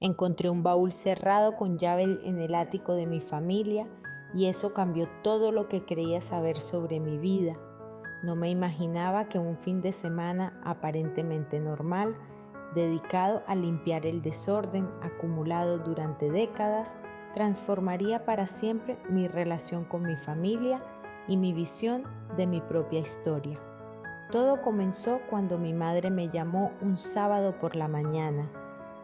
Encontré un baúl cerrado con llave en el ático de mi familia y eso cambió todo lo que creía saber sobre mi vida. No me imaginaba que un fin de semana aparentemente normal, dedicado a limpiar el desorden acumulado durante décadas, transformaría para siempre mi relación con mi familia y mi visión de mi propia historia. Todo comenzó cuando mi madre me llamó un sábado por la mañana.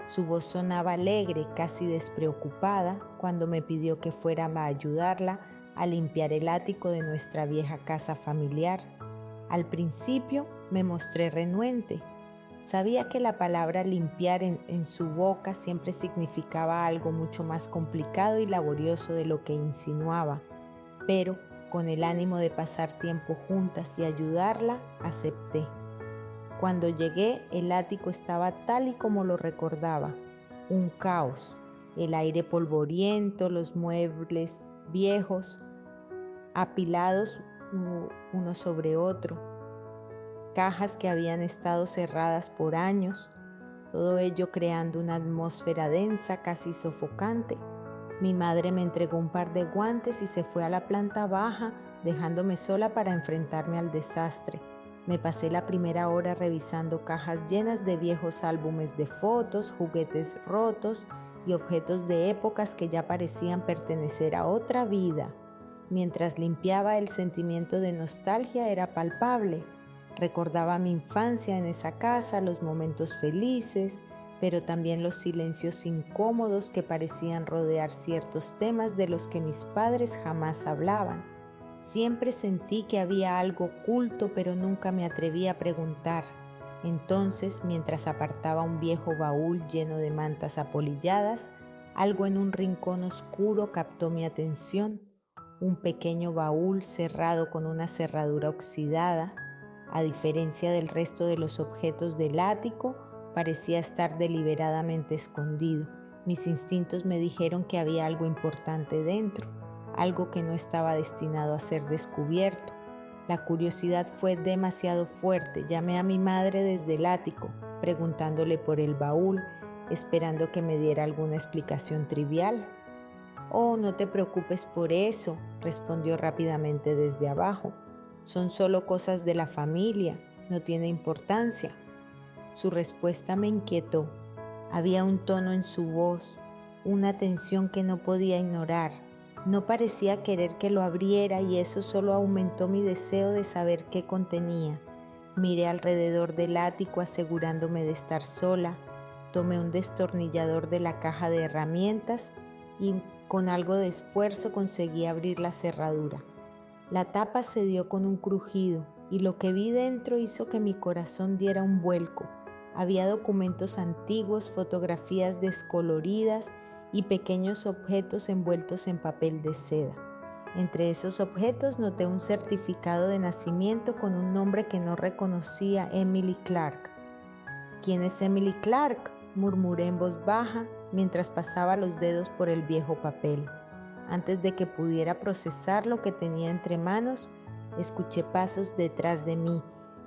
Su voz sonaba alegre, casi despreocupada, cuando me pidió que fuera a ayudarla a limpiar el ático de nuestra vieja casa familiar. Al principio me mostré renuente. Sabía que la palabra limpiar en su boca siempre significaba algo mucho más complicado y laborioso de lo que insinuaba, pero con el ánimo de pasar tiempo juntas y ayudarla, acepté. Cuando llegué, el ático estaba tal y como lo recordaba, un caos, el aire polvoriento, los muebles viejos, apilados uno sobre otro, cajas que habían estado cerradas por años, todo ello creando una atmósfera densa, casi sofocante. Mi madre me entregó un par de guantes y se fue a la planta baja, dejándome sola para enfrentarme al desastre. Me pasé la primera hora revisando cajas llenas de viejos álbumes de fotos, juguetes rotos y objetos de épocas que ya parecían pertenecer a otra vida. Mientras limpiaba, el sentimiento de nostalgia era palpable. Recordaba mi infancia en esa casa, los momentos felices, pero también los silencios incómodos que parecían rodear ciertos temas de los que mis padres jamás hablaban. Siempre sentí que había algo oculto, pero nunca me atreví a preguntar. Entonces, mientras apartaba un viejo baúl lleno de mantas apolilladas, algo en un rincón oscuro captó mi atención. Un pequeño baúl cerrado con una cerradura oxidada. A diferencia del resto de los objetos del ático, parecía estar deliberadamente escondido. Mis instintos me dijeron que había algo importante dentro, algo que no estaba destinado a ser descubierto. La curiosidad fue demasiado fuerte. Llamé a mi madre desde el ático, preguntándole por el baúl, esperando que me diera alguna explicación trivial. «Oh, no te preocupes por eso», respondió rápidamente desde abajo. «Son solo cosas de la familia, no tiene importancia». Su respuesta me inquietó. Había un tono en su voz, una tensión que no podía ignorar. No parecía querer que lo abriera y eso solo aumentó mi deseo de saber qué contenía. Miré alrededor del ático asegurándome de estar sola. Tomé un destornillador de la caja de herramientas y con algo de esfuerzo conseguí abrir la cerradura. La tapa se dio con un crujido y lo que vi dentro hizo que mi corazón diera un vuelco. Había documentos antiguos, fotografías descoloridas y pequeños objetos envueltos en papel de seda. Entre esos objetos noté un certificado de nacimiento con un nombre que no reconocía: Emily Clark. «¿Quién es Emily Clark?», murmuré en voz baja mientras pasaba los dedos por el viejo papel. Antes de que pudiera procesar lo que tenía entre manos, escuché pasos detrás de mí.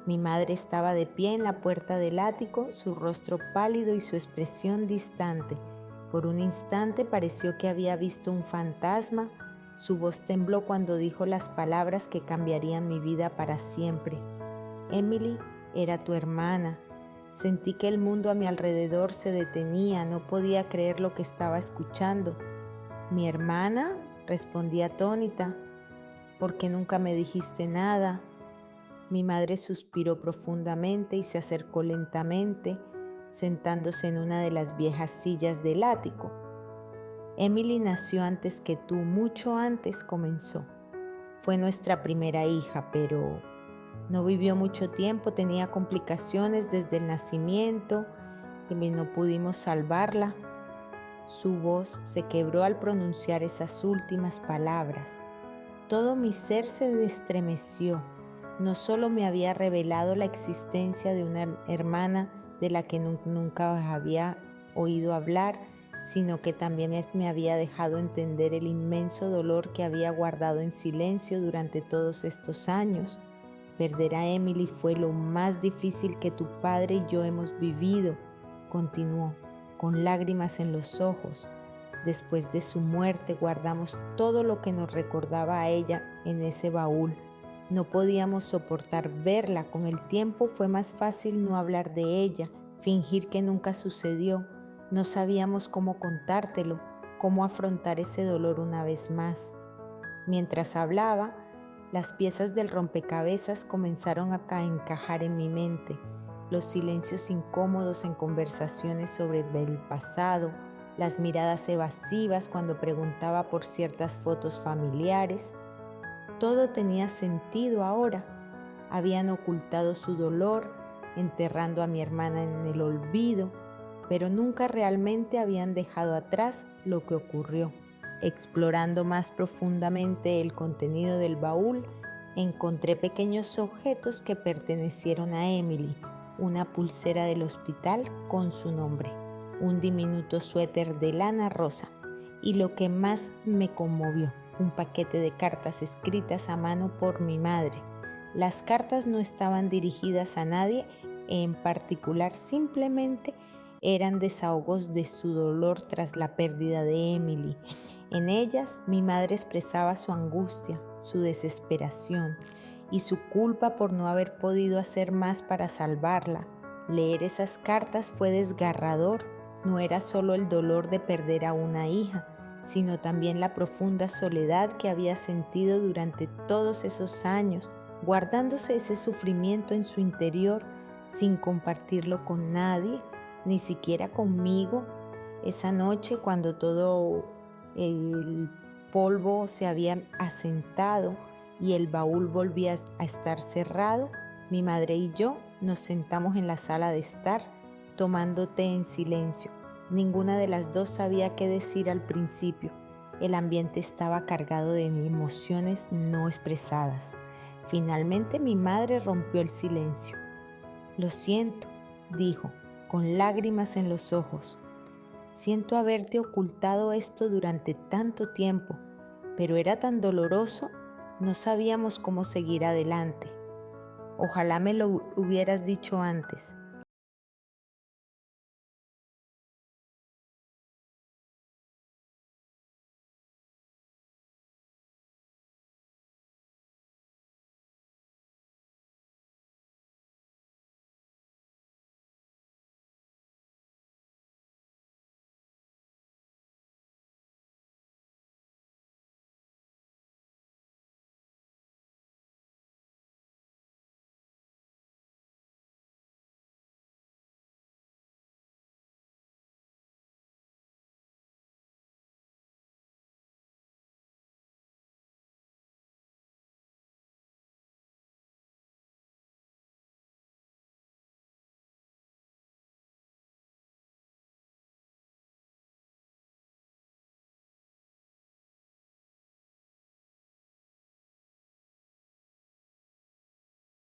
Mi madre estaba de pie en la puerta del ático, su rostro pálido y su expresión distante. Por un instante pareció que había visto un fantasma. Su voz tembló cuando dijo las palabras que cambiarían mi vida para siempre. «Emily, era tu hermana». Sentí que el mundo a mi alrededor se detenía, no podía creer lo que estaba escuchando. «¿Mi hermana?», respondí atónita. «¿Por qué nunca me dijiste nada?». Mi madre suspiró profundamente y se acercó lentamente, sentándose en una de las viejas sillas del ático. «Emily nació antes que tú, mucho antes», comenzó. «Fue nuestra primera hija, pero no vivió mucho tiempo, tenía complicaciones desde el nacimiento y no pudimos salvarla». Su voz se quebró al pronunciar esas últimas palabras. Todo mi ser se estremeció. No solo me había revelado la existencia de una hermana de la que nunca había oído hablar, sino que también me había dejado entender el inmenso dolor que había guardado en silencio durante todos estos años. «Perder a Emily fue lo más difícil que tu padre y yo hemos vivido», continuó. con lágrimas en los ojos. Después de su muerte guardamos todo lo que nos recordaba a ella en ese baúl. No podíamos soportar verla. Con el tiempo fue más fácil no hablar de ella, fingir que nunca sucedió. No sabíamos cómo contártelo, cómo afrontar ese dolor una vez más. Mientras hablaba, las piezas del rompecabezas comenzaron a encajar en mi mente. Los silencios incómodos en conversaciones sobre el pasado, las miradas evasivas cuando preguntaba por ciertas fotos familiares. Todo tenía sentido ahora. Habían ocultado su dolor, enterrando a mi hermana en el olvido, pero nunca realmente habían dejado atrás lo que ocurrió. Explorando más profundamente el contenido del baúl, encontré pequeños objetos que pertenecieron a Emily, una pulsera del hospital con su nombre, un diminuto suéter de lana rosa y lo que más me conmovió, un paquete de cartas escritas a mano por mi madre. Las cartas no estaban dirigidas a nadie en particular, simplemente eran desahogos de su dolor tras la pérdida de Emily. En ellas, mi madre expresaba su angustia, su desesperación y su culpa por no haber podido hacer más para salvarla. Leer esas cartas fue desgarrador. No era solo el dolor de perder a una hija, sino también la profunda soledad que había sentido durante todos esos años, guardándose ese sufrimiento en su interior sin compartirlo con nadie, ni siquiera conmigo. Esa noche, cuando todo el polvo se había asentado y el baúl volvía a estar cerrado, mi madre y yo nos sentamos en la sala de estar, tomando té en silencio. Ninguna de las dos sabía qué decir al principio. El ambiente estaba cargado de emociones no expresadas. Finalmente mi madre rompió el silencio. «Lo siento», dijo, con lágrimas en los ojos. «Siento haberte ocultado esto durante tanto tiempo, pero era tan doloroso, no sabíamos cómo seguir adelante. Ojalá me lo hubieras dicho antes.